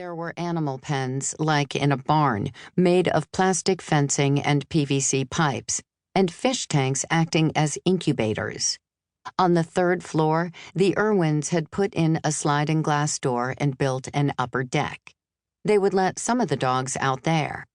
There were animal pens, like in a barn, made of plastic fencing and PVC pipes, and fish tanks acting as incubators. On the third floor, the Irwins had put in a sliding glass door and built an upper deck. They would let some of the dogs out there.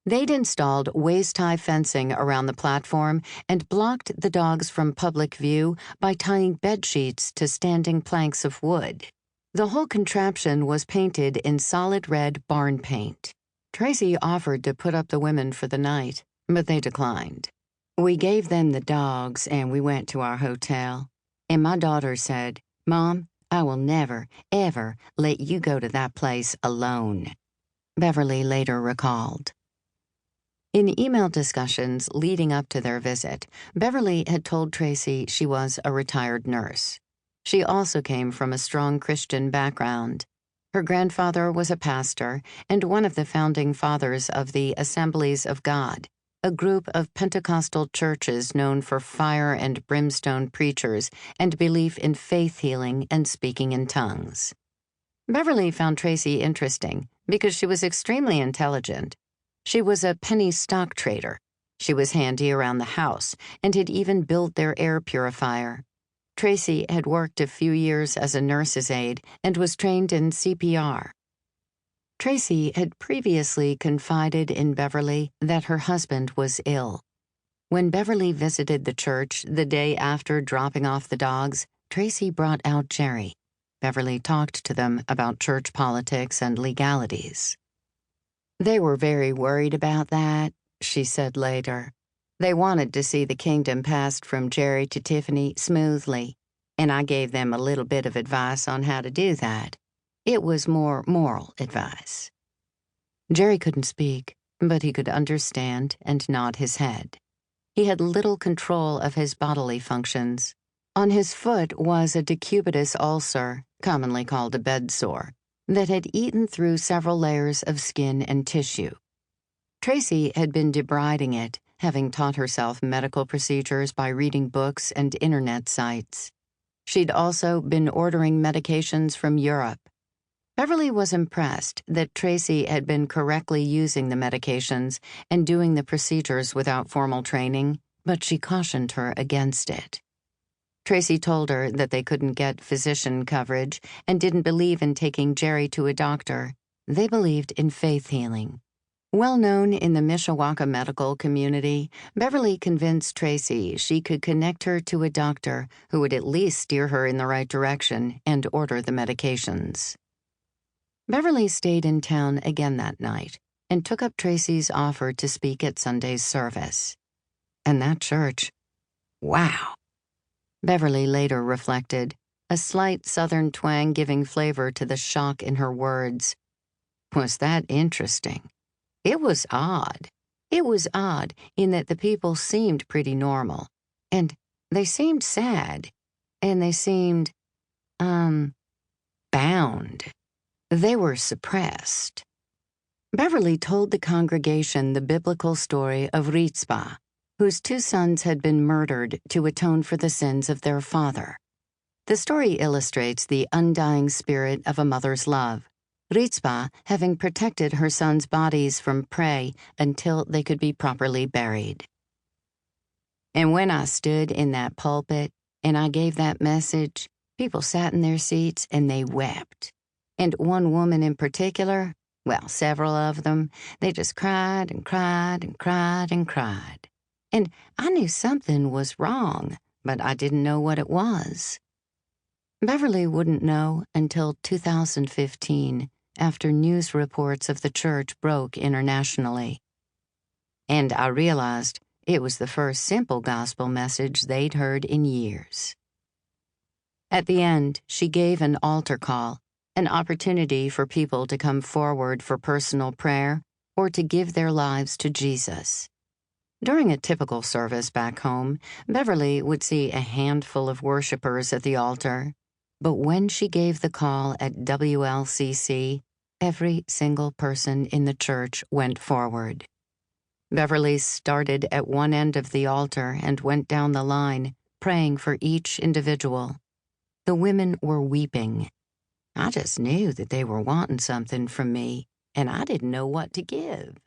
They'd installed waist-high fencing around the platform and blocked the dogs from public view by tying bed sheets to standing planks of wood. The whole contraption was painted in solid red barn paint. Tracy offered to put up the women for the night, but they declined. We gave them the dogs and we went to our hotel. And my daughter said, "Mom, I will never, ever let you go to that place alone," Beverly later recalled. In email discussions leading up to their visit, Beverly had told Tracy she was a retired nurse. She also came from a strong Christian background. Her grandfather was a pastor and one of the founding fathers of the Assemblies of God, a group of Pentecostal churches known for fire and brimstone preachers and belief in faith healing and speaking in tongues. Beverly found Tracy interesting because she was extremely intelligent. She was a penny stock trader. She was handy around the house and had even built their air purifier. Tracy had worked a few years as a nurse's aide and was trained in CPR. Tracy had previously confided in Beverly that her husband was ill. When Beverly visited the church the day after dropping off the dogs, Tracy brought out Jerry. Beverly talked to them about church politics and legalities. "They were very worried about that," she said later. "They wanted to see the kingdom passed from Jerry to Tiffany smoothly, and I gave them a little bit of advice on how to do that. It was more moral advice." Jerry couldn't speak, but he could understand and nod his head. He had little control of his bodily functions. On his foot was a decubitus ulcer, commonly called a bed sore, that had eaten through several layers of skin and tissue. Tracy had been debriding it, having taught herself medical procedures by reading books and internet sites. She'd also been ordering medications from Europe. Beverly was impressed that Tracy had been correctly using the medications and doing the procedures without formal training, but she cautioned her against it. Tracy told her that they couldn't get physician coverage and didn't believe in taking Jerry to a doctor. They believed in faith healing. Well known in the Mishawaka medical community, Beverly convinced Tracy she could connect her to a doctor who would at least steer her in the right direction and order the medications. Beverly stayed in town again that night and took up Tracy's offer to speak at Sunday's service. And that church, wow. Beverly later reflected, a slight Southern twang giving flavor to the shock in her words. Was that interesting? It was odd. It was odd in that the people seemed pretty normal, and they seemed sad, and they seemed, bound. They were suppressed. Beverly told the congregation the biblical story of Ritzpah, whose 2 sons had been murdered to atone for the sins of their father. The story illustrates the undying spirit of a mother's love, Ritzpah having protected her sons' bodies from prey until they could be properly buried. And when I stood in that pulpit and I gave that message, people sat in their seats and they wept. And one woman in particular, well, several of them, they just cried and cried and cried and cried. And I knew something was wrong, but I didn't know what it was. Beverly wouldn't know until 2015, after news reports of the church broke internationally. And I realized it was the first simple gospel message they'd heard in years. At the end, she gave an altar call, an opportunity for people to come forward for personal prayer or to give their lives to Jesus. During a typical service back home, Beverly would see a handful of worshipers at the altar. But when she gave the call at WLCC, every single person in the church went forward. Beverly started at one end of the altar and went down the line, praying for each individual. The women were weeping. I just knew that they were wanting something from me, and I didn't know what to give.